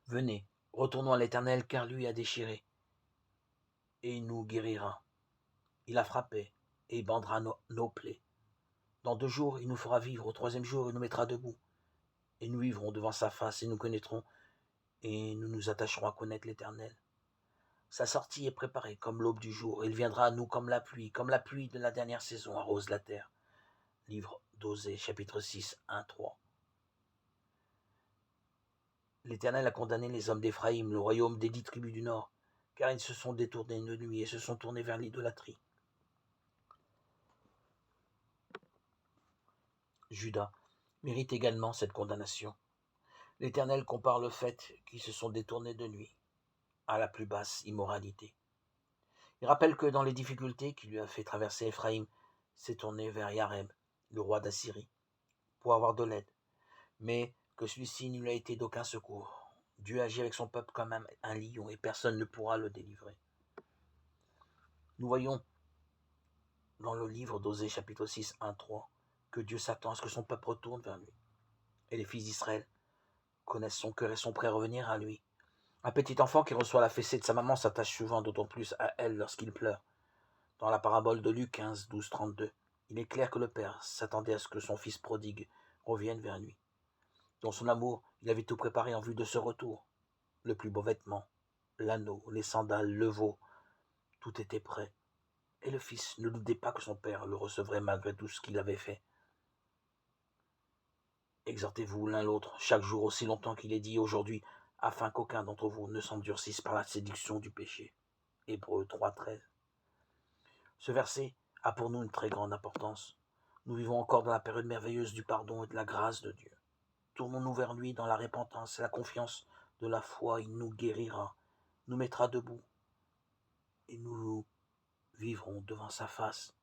Venez, retournons à l'Éternel, car lui a déchiré, et il nous guérira. Il a frappé, et il bandera nos plaies. Dans 2 jours, il nous fera vivre. Au 3e jour, il nous mettra debout. Et nous vivrons devant sa face, et nous connaîtrons, et nous nous attacherons à connaître l'Éternel. Sa sortie est préparée comme l'aube du jour. Il viendra à nous comme la pluie de la dernière saison arrose la terre. Livre d'Osée, chapitre 6, 1-3. L'Éternel a condamné les hommes d'Éphraïm, le royaume des 10 tribus du nord, car ils se sont détournés de lui et se sont tournés vers l'idolâtrie. Juda mérite également cette condamnation. L'Éternel compare le fait qu'ils se sont détournés de lui à la plus basse immoralité. Il rappelle que dans les difficultés qui lui a fait traverser Éphraïm, s'est tourné vers Yareb, le roi d'Assyrie, pour avoir de l'aide, mais que celui-ci ne lui a été d'aucun secours. Dieu agit avec son peuple comme un lion et personne ne pourra le délivrer. Nous voyons dans le livre d'Osée chapitre 6, 1-3 que Dieu s'attend à ce que son peuple retourne vers lui. Et les fils d'Israël connaissent son cœur et sont prêts à revenir à lui. Un petit enfant qui reçoit la fessée de sa maman s'attache souvent d'autant plus à elle lorsqu'il pleure. Dans la parabole de Luc 15, 12, 32, il est clair que le père s'attendait à ce que son fils prodigue revienne vers lui. Dans son amour, il avait tout préparé en vue de ce retour. Le plus beau vêtement, l'anneau, les sandales, le veau, tout était prêt. Et le fils ne doutait pas que son père le recevrait malgré tout ce qu'il avait fait. Exhortez-vous l'un l'autre chaque jour aussi longtemps qu'il est dit aujourd'hui, afin qu'aucun d'entre vous ne s'endurcisse par la séduction du péché. Hébreux 3.13. Ce verset a pour nous une très grande importance. Nous vivons encore dans la période merveilleuse du pardon et de la grâce de Dieu. Tournons-nous vers lui dans la repentance et la confiance de la foi. Il nous guérira, nous mettra debout et nous vivrons devant sa face.